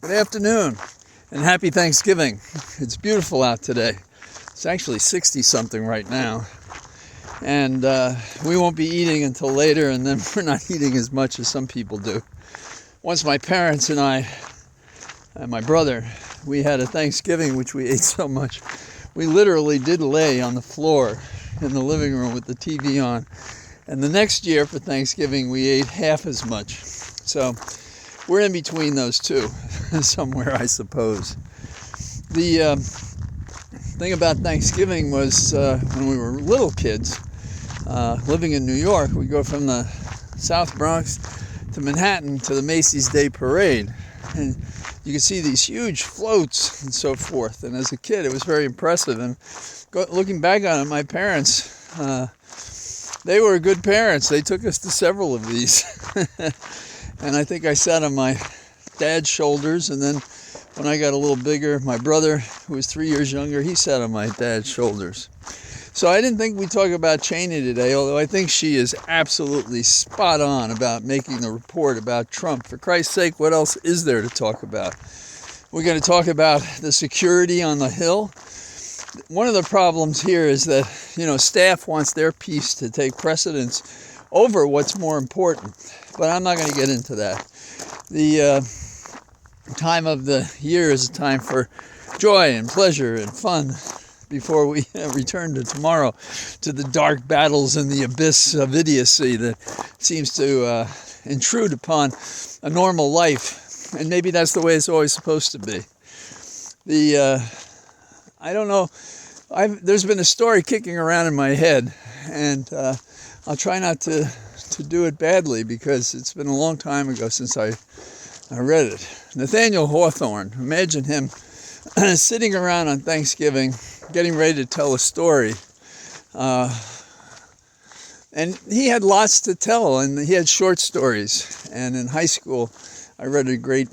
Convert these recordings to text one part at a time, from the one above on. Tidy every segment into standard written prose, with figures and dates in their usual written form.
Good afternoon and happy Thanksgiving. It's beautiful out today. It's actually 60 something right now. And we won't be eating until later, and then we're not eating as much as some people do. Once my parents and I and my brother, we had a Thanksgiving which we ate so much. We literally did lay on the floor in the living room with the TV on. And the next year for Thanksgiving we ate half as much. So we're in between those two, somewhere I suppose. The thing about Thanksgiving was when we were little kids, living in New York, we'd go from the South Bronx to Manhattan to the Macy's Day Parade. And you could see these huge floats and so forth. And as a kid, it was very impressive. And looking back on it, my parents, they were good parents. They took us to several of these. And I think I sat on my dad's shoulders, and then when I got a little bigger, my brother, who was 3 years younger, he sat on my dad's shoulders. So I didn't think we'd talk about Cheney today, although I think she is absolutely spot on about making the report about Trump. For Christ's sake, what else is there to talk about? We're going to talk about the security on the Hill. One of the problems here is that, staff wants their piece to take precedence over what's more important. But I'm not going to get into that. The time of the year is a time for joy and pleasure and fun before we return to tomorrow, to the dark battles and the abyss of idiocy that seems to intrude upon a normal life. And maybe that's the way it's always supposed to be. I don't know, there's been a story kicking around in my head, and I'll try not to do it badly because it's been a long time ago since I read it. Nathaniel Hawthorne, imagine him sitting around on Thanksgiving getting ready to tell a story. And he had lots to tell, and he had short stories. And in high school, I read a great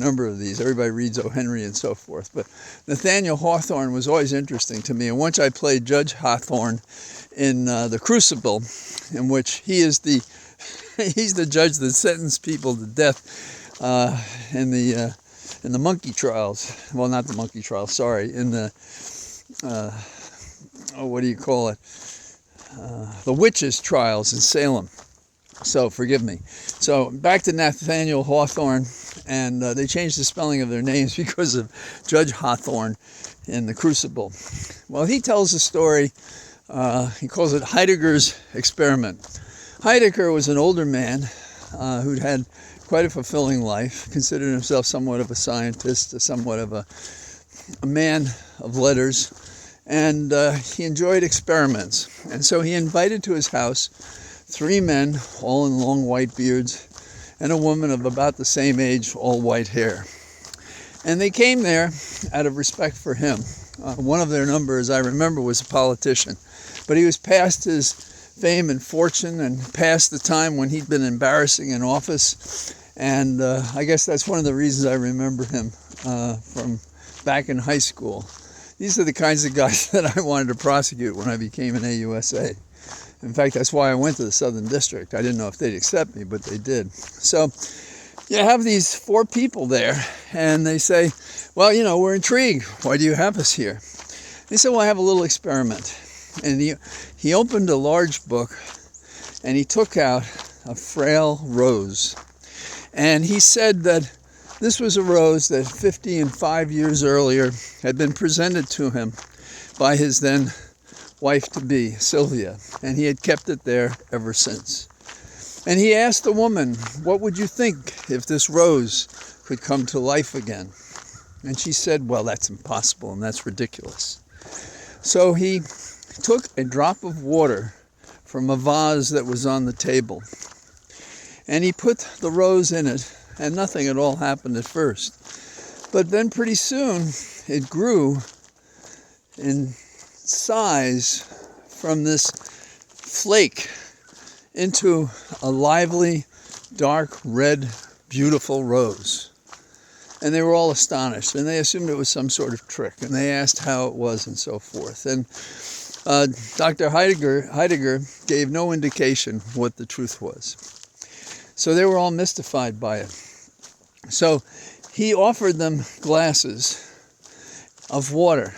number of these. Everybody reads O. Henry and so forth. But Nathaniel Hawthorne was always interesting to me. And once I played Judge Hawthorne in The Crucible, in which he's the judge that sentenced people to death in the monkey trials. Well, not the monkey trials, sorry. In the, what do you call it? The witches' trials in Salem. So, forgive me. So, back to Nathaniel Hawthorne, and they changed the spelling of their names because of Judge Hawthorne in The Crucible. Well, he tells a story, he calls it Heidegger's experiment. Heidegger was an older man who'd had quite a fulfilling life, considered himself somewhat of a scientist, somewhat of a man of letters, and he enjoyed experiments. And so he invited to his house 3 men, all in long white beards, and a woman of about the same age, all white hair. And they came there out of respect for him. One of their number, as I remember, was a politician. But he was past his fame and fortune and past the time when he'd been embarrassing in office. And I guess that's one of the reasons I remember him from back in high school. These are the kinds of guys that I wanted to prosecute when I became an AUSA. In fact, that's why I went to the Southern District. I didn't know if they'd accept me, but they did. So you have these 4 people there, and they say, well, we're intrigued. Why do you have us here? They said, well, I have a little experiment. And he opened a large book, and he took out a frail rose. And he said that this was a rose that 55 years earlier had been presented to him by his then wife-to-be, Sylvia, and he had kept it there ever since. And he asked the woman, what would you think if this rose could come to life again? And she said, well, that's impossible and that's ridiculous. So he took a drop of water from a vase that was on the table, and he put the rose in it, and nothing at all happened at first. But then pretty soon it grew in size from this flake into a lively, dark red, beautiful rose. And they were all astonished, and they assumed it was some sort of trick, and they asked how it was and so forth. And Dr. Heidegger gave no indication what the truth was. So they were all mystified by it. So he offered them glasses of water,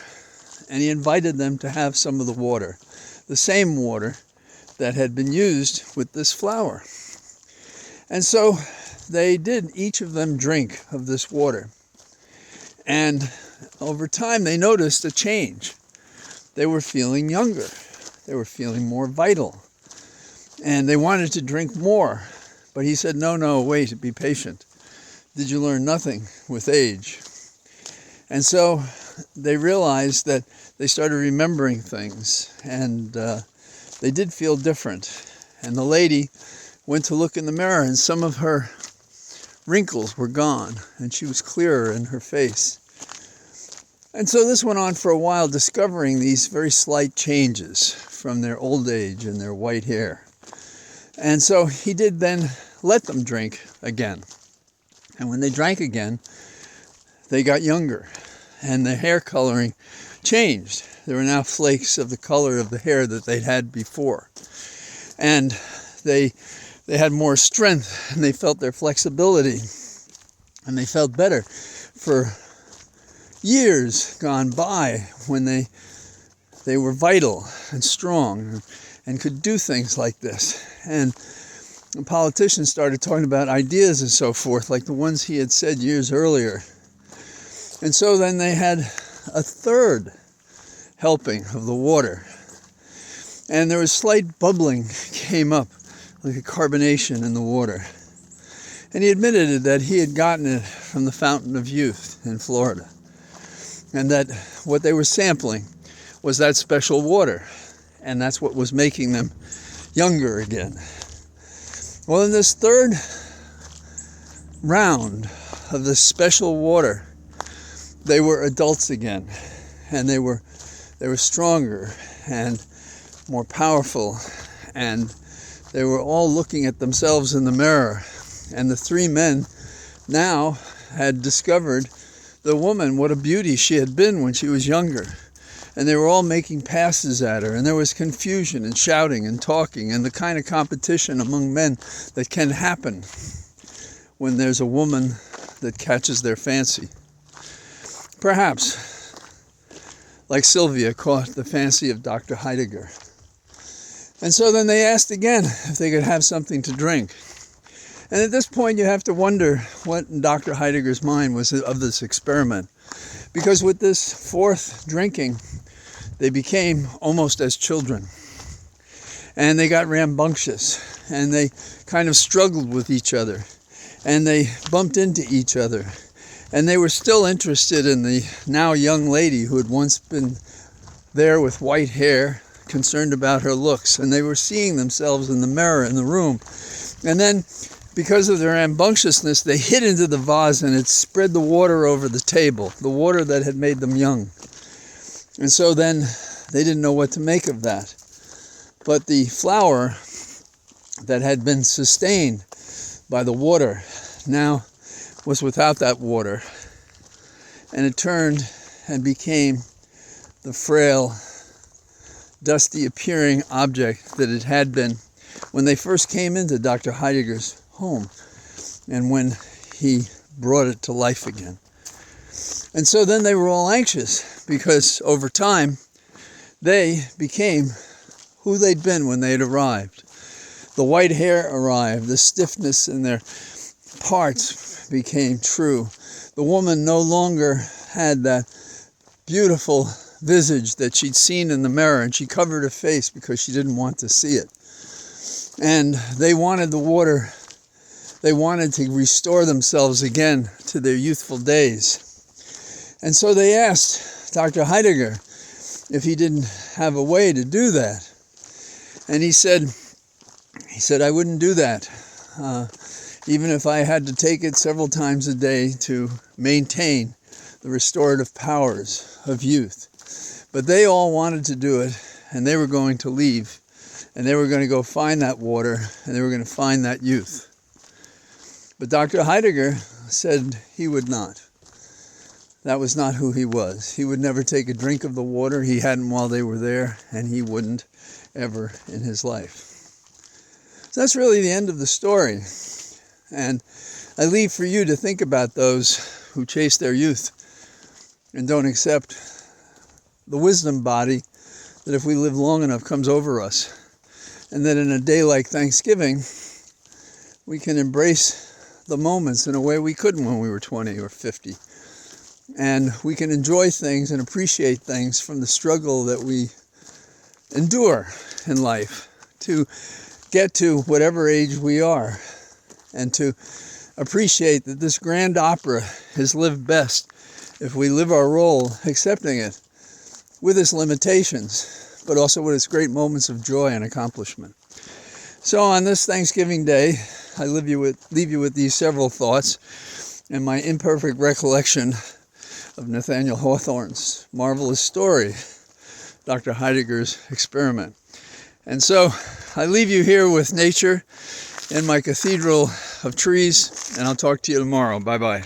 and he invited them to have some of the water, the same water that had been used with this flower. And so they did each of them drink of this water. And over time they noticed a change. They were feeling younger. They were feeling more vital. And they wanted to drink more. But he said, no, wait, be patient. Did you learn nothing with age? And so they realized that they started remembering things, and they did feel different. And the lady went to look in the mirror, and some of her wrinkles were gone, and she was clearer in her face. And so this went on for a while, discovering these very slight changes from their old age and their white hair. And so he did then let them drink again. And when they drank again, they got younger, and the hair coloring changed. There were now flakes of the color of the hair that they'd had before. And they had more strength, and they felt their flexibility, and they felt better. For years gone by when they were vital and strong and could do things like this. And politicians started talking about ideas and so forth, like the ones he had said years earlier. And so then they had a third helping of the water. And there was slight bubbling came up, like a carbonation in the water. And he admitted that he had gotten it from the Fountain of Youth in Florida. And that what they were sampling was that special water. And that's what was making them younger again. Well, in this third round of this special water, they were adults again. And they were stronger and more powerful, and they were all looking at themselves in the mirror. And the three men now had discovered the woman, what a beauty she had been when she was younger. And they were all making passes at her, and there was confusion and shouting and talking and the kind of competition among men that can happen when there's a woman that catches their fancy. Perhaps like Sylvia caught the fancy of Dr. Heidegger. And so then they asked again if they could have something to drink. And at this point you have to wonder what in Dr. Heidegger's mind was of this experiment. Because with this fourth drinking, they became almost as children. And they got rambunctious, and they kind of struggled with each other, and they bumped into each other. And they were still interested in the now young lady who had once been there with white hair, concerned about her looks. And they were seeing themselves in the mirror in the room. And then, because of their rambunctiousness, they hit into the vase and it spread the water over the table, the water that had made them young. And so then they didn't know what to make of that. But the flower that had been sustained by the water now was without that water, and it turned and became the frail, dusty appearing object that it had been when they first came into Dr. Heidegger's home, and when he brought it to life again. And so then they were all anxious, because over time they became who they'd been when they had arrived. The white hair arrived, the stiffness in their parts became true. The woman no longer had that beautiful visage that she'd seen in the mirror, and she covered her face because she didn't want to see it. And they wanted the water. They wanted to restore themselves again to their youthful days. And so they asked Dr. Heidegger if he didn't have a way to do that. And he said, I wouldn't do that. Even if I had to take it several times a day to maintain the restorative powers of youth. But they all wanted to do it, and they were going to leave, and they were going to go find that water, and they were going to find that youth. But Dr. Heidegger said he would not. That was not who he was. He would never take a drink of the water. He hadn't while they were there, and he wouldn't ever in his life. So that's really the end of the story. And I leave for you to think about those who chase their youth and don't accept the wisdom body that if we live long enough comes over us. And that in a day like Thanksgiving, we can embrace the moments in a way we couldn't when we were 20 or 50. And we can enjoy things and appreciate things from the struggle that we endure in life to get to whatever age we are, and to appreciate that this grand opera is lived best if we live our role accepting it with its limitations, but also with its great moments of joy and accomplishment. So on this Thanksgiving Day, I leave you with these several thoughts and my imperfect recollection of Nathaniel Hawthorne's marvelous story, Dr. Heidegger's Experiment. And so I leave you here with nature in my cathedral of trees, and I'll talk to you tomorrow. Bye-bye.